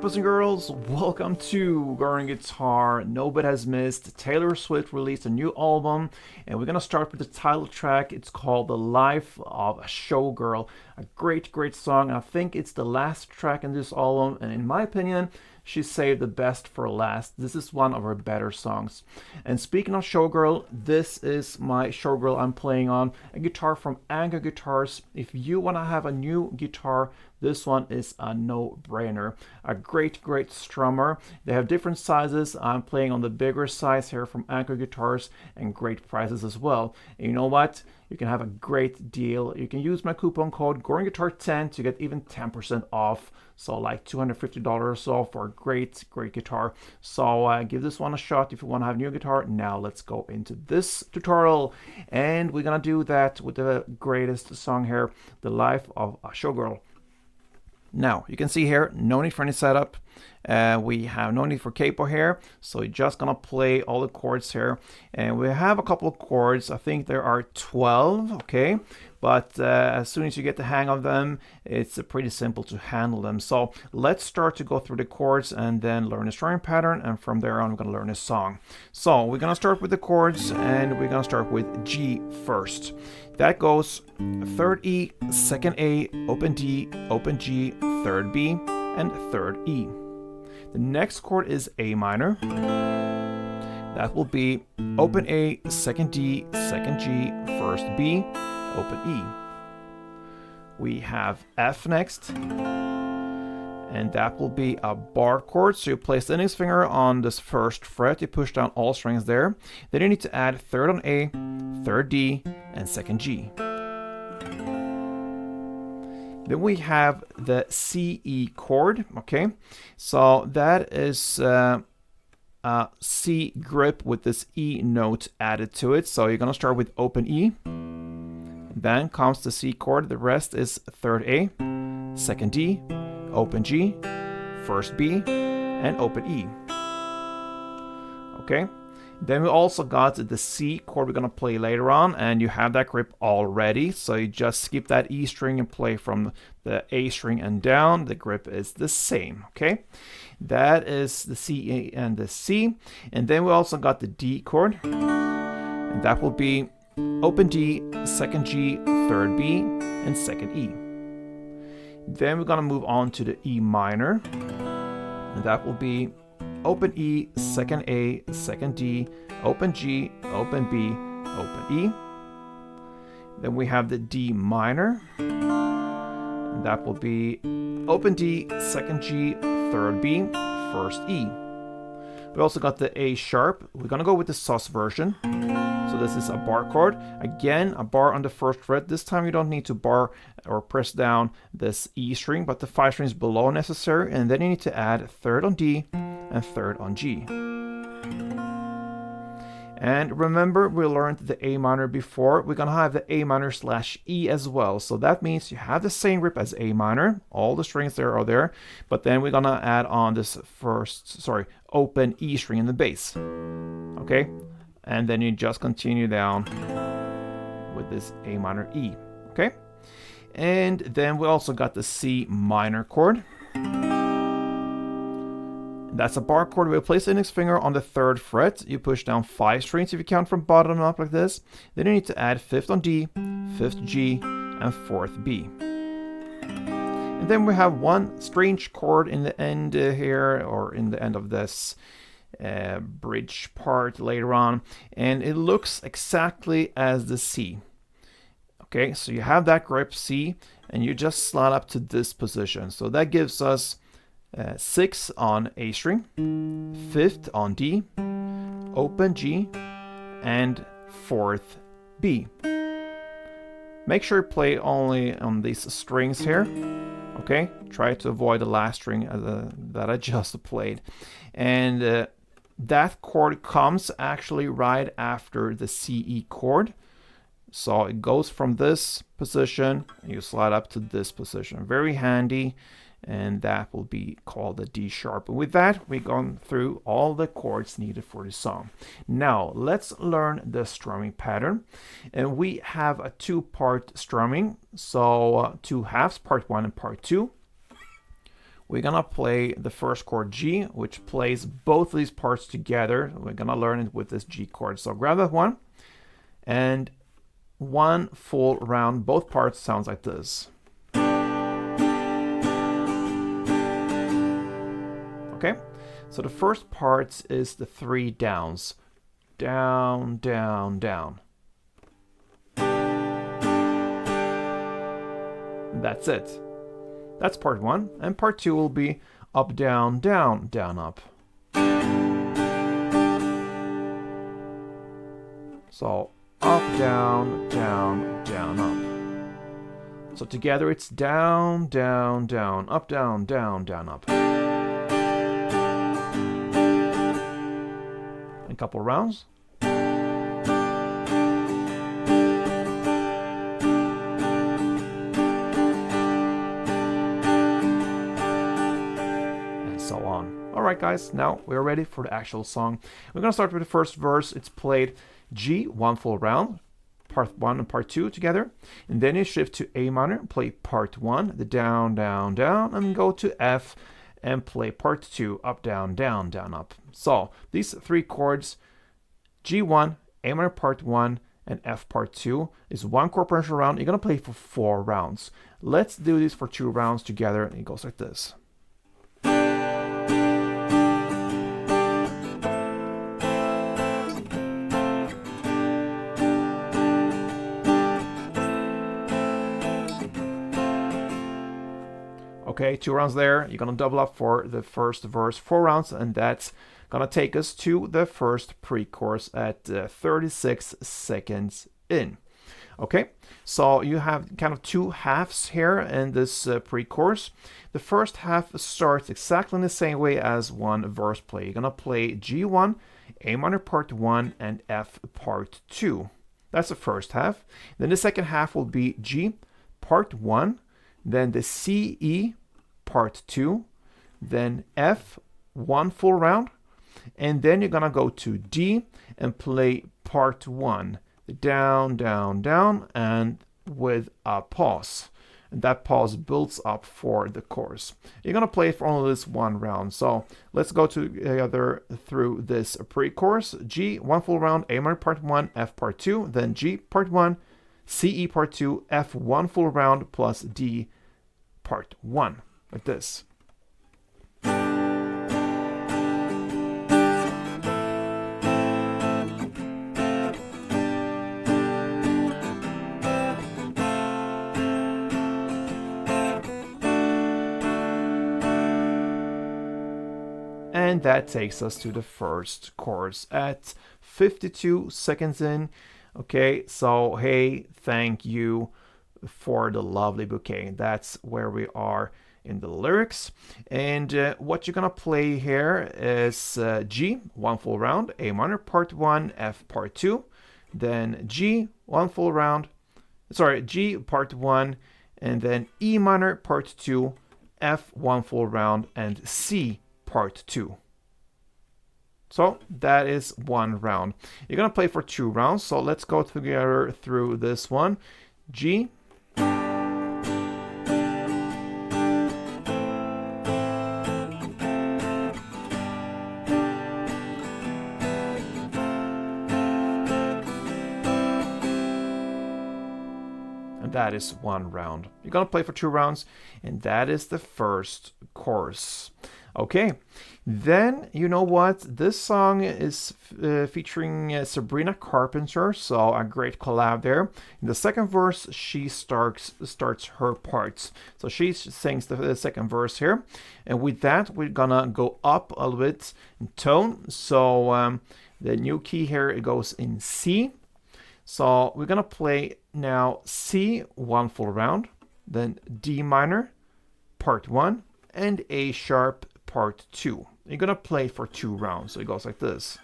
boys and girls, welcome to Going Guitar. Nobody has missed. Taylor Swift released a new album, and we're gonna start with the title track. It's called The Life of a Showgirl. A great song. I think it's the last track in this album, and in my opinion, she saved the best for last. This is one of her better songs. And speaking of Showgirl, this is my Showgirl I'm playing on. A guitar from Anchor Guitars. If you want to have a new guitar, this one is a no-brainer. A great strummer. They have different sizes. I'm playing on the bigger size here from Anchor Guitars, and great prices as well. And you know what? You can have a great deal. You can use my coupon code GORINGUitar10 to get even 10% off. So like $250 or so for a great guitar. So give this one a shot if you want to have a new guitar. Now let's go into this tutorial. And we're going to do that with the greatest song here, The Life of a Showgirl. Now, you can see here, no need for any setup. We have no need for capo here, so we're just gonna play all the chords here. And we have a couple of chords. I think there are 12, okay? But as soon as you get the hang of them, it's pretty simple to handle them. So let's start to go through the chords and then learn the strumming pattern. And from there on, we're gonna learn a song. So we're gonna start with the chords, and we're gonna start with G first. That goes 3rd E, 2nd A, open D, open G, 3rd B, and 3rd E. The next chord is A minor. That will be open A, 2nd D, 2nd G, 1st B, open E. We have F next, and that will be a bar chord. So you place the index finger on this 1st fret, you push down all strings there. Then you need to add 3rd on A, 3rd D, and 2nd G. Then we have the C-E chord, okay? So that is a C grip with this E note added to it. So you're gonna start with open E. Then comes the C chord. The rest is 3rd A, 2nd D, open G, 1st B, and open E. Okay? Then we also got the C chord we're going to play later on, and you have that grip already. So you just skip that E string and play from the A string and down. The grip is the same, okay? That is the C and the C. And then we also got the D chord, and that will be open D, 2nd G, 3rd B, and 2nd E. Then we're going to move on to the E minor, and that will be open E, 2nd A, 2nd D, open G, open B, open E. Then we have the D minor, and that will be open D, 2nd G, 3rd B, 1st E. We also got the A sharp. We're gonna go with the sus version. So this is a bar chord. Again, a bar on the 1st fret. This time you don't need to bar or press down this E string, but the 5 strings below necessary. And then you need to add 3rd on D and 3rd on G. And remember, we learned the A minor before. We're gonna have the A minor / E as well. So that means you have the same grip as A minor. All the strings there are there. But then we're gonna add on this open E string in the bass. Okay? And then you just continue down with this A minor E. Okay? And then we also got the C minor chord. That's a bar chord. We'll place the index finger on the 3rd fret. You push down 5 strings if you count from bottom up like this. Then you need to add 5th on D, 5th G, and 4th B. And then we have one strange chord in the end here, or in the end of this bridge part later on. And it looks exactly as the C. Okay, so you have that grip C, and you just slide up to this position. So that gives us 6th on A string, 5th on D, open G, and 4th B. Make sure you play only on these strings here. Okay, try to avoid the last string that I just played. And that chord comes actually right after the C-E chord. So it goes from this position, and you slide up to this position. Very handy. And that will be called the D sharp. And with that, we've gone through all the chords needed for the song. Now, let's learn the strumming pattern. And we have a 2-part strumming. So 2 halves, part 1 and part 2. we're gonna play the first chord G, which plays both of these parts together. We're gonna learn it with this G chord. So grab that one, and one full round, both parts sounds like this. Okay, so the first part is the 3 downs. Down, down, down. That's it. That's part 1. And part 2 will be up, down, down, down, up. So up, down, down, down, up. So together it's down, down, down, up, down, down, down, up. A couple rounds. Alright guys, now we're ready for the actual song. We're going to start with the first verse. It's played G, 1 full round, part 1 and part 2 together. And then you shift to A minor, play part 1, the down, down, down, and go to F and play part 2, up, down, down, down, up. So these 3 chords, G1, A minor part 1, and F part 2 is 1 chord progression round. You're going to play for 4 rounds. Let's do this for 2 rounds together, and it goes like this. Okay, 2 rounds there. You're gonna double up for the first verse, 4 rounds, and that's gonna take us to the first pre-chorus at 36 seconds in. Okay, so you have kind of 2 halves here in this pre-chorus. The first half starts exactly in the same way as one verse play. You're gonna play G1, A minor part 1, and F part 2. That's the first half. Then the second half will be G part 1, then the C, E part 2, then F, 1 full round, and then you're gonna go to D and play part 1, down, down, down, and with a pause. And that pause builds up for the chorus. You're gonna play for only this 1 round. So let's go together through this pre-chorus. G, 1 full round, A minor part 1, F part 2, then G part 1, C, E part 2, F, 1 full round, plus D part 1. Like this. And that takes us to the first chorus at 52 seconds in. Okay, so hey, thank you for the lovely bouquet. That's where we are in the lyrics. And what you're gonna play here is G, 1 full round, A minor part 1, F part 2, then G, 1 full round, G part 1, and then E minor part 2, F, 1 full round, and C part 2. So that is 1 round. You're gonna play for 2 rounds, so let's go together through this one. G, that is 1 round. You're gonna play for 2 rounds, and that is the first chorus. Okay, then you know what? This song is featuring Sabrina Carpenter, so a great collab there. In the second verse, she starts her parts. So she sings the second verse here, and with that, we're gonna go up a little bit in tone. So the new key here, it goes in C. So we're gonna play now C, 1 full round, then D minor, part 1, and A sharp, part 2. You're gonna play for 2 rounds, so it goes like this.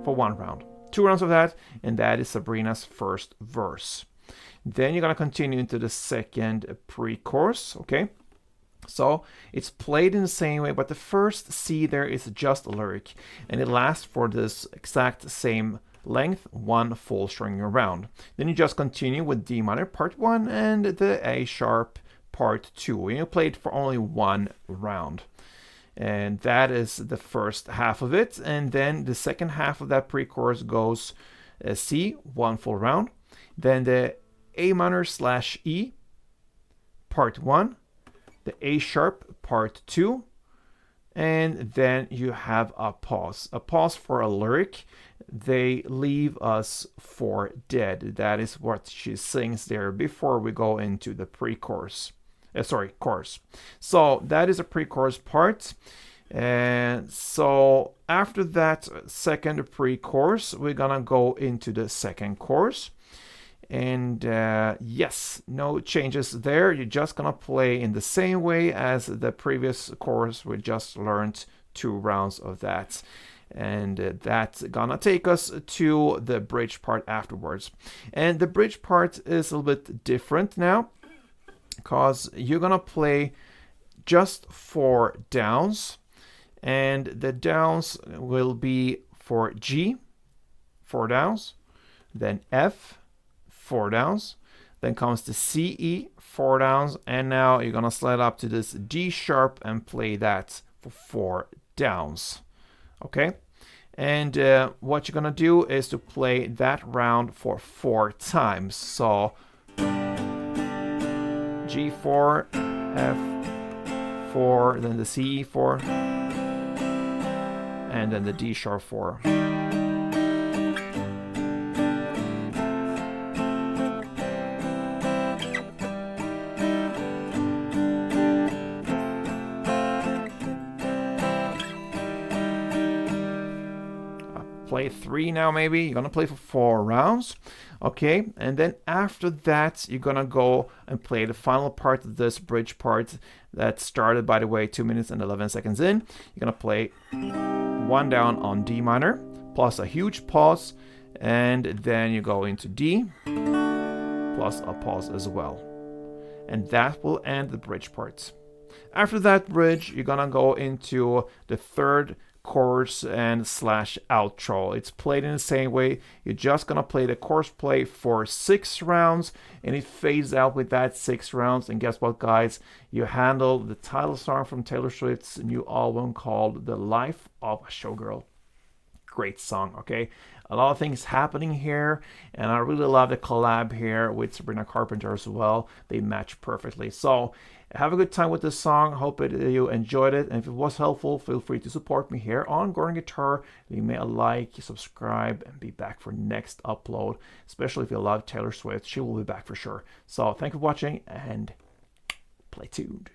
For 1 round. 2 rounds of that, and that is Sabrina's first verse. Then you're gonna continue into the second pre-chorus, okay? So it's played in the same way, but the first C there is just a lyric, and it lasts for this exact same length 1 full string around. Then you just continue with D minor part 1 and the A sharp part 2. And you play it for only 1 round. And that is the first half of it. And then the second half of that pre-chorus goes C, 1 full round. Then the A minor / E, part 1. The A sharp, part 2. And then you have a pause. A pause for a lyric. They leave us for dead. That is what she sings there before we go into the pre-chorus. Chorus. So that is a pre-chorus part. And so after that second pre-chorus, we're gonna go into the second chorus. And yes, no changes there. You're just gonna play in the same way as the previous chorus. We just learned 2 rounds of that. And that's gonna take us to the bridge part afterwards. And the bridge part is a little bit different now, because you're gonna play just 4 downs, and the downs will be for G, 4 downs, then F, 4 downs, then comes the C, E, 4 downs, and now you're gonna slide up to this D sharp and play that for 4 downs. Okay, and what you're gonna do is to play that round for 4 times. So G4, F4, then the C, 4, and then the D sharp 4. Play 3 now, maybe. You're gonna play for 4 rounds. Okay, and then after that, you're gonna go and play the final part of this bridge part that started, by the way, 2 minutes and 11 seconds in. You're gonna play 1 down on D minor, plus a huge pause, and then you go into D, plus a pause as well. And that will end the bridge part. After that bridge, you're gonna go into the third chorus and / outro. It's played in the same way. You're just gonna play the chorus play for 6 rounds, and it fades out with that 6 rounds. And guess what, guys? You handle the title song from Taylor Swift's new album called The Life of a Showgirl. Great song, okay? A lot of things happening here, and I really love the collab here with Sabrina Carpenter as well. They match perfectly. So have a good time with this song. Hope you enjoyed it. And if it was helpful, feel free to support me here on Gordon Guitar. Leave me a like, subscribe, and be back for next upload. Especially if you love Taylor Swift. She will be back for sure. So thank you for watching, and play tuned.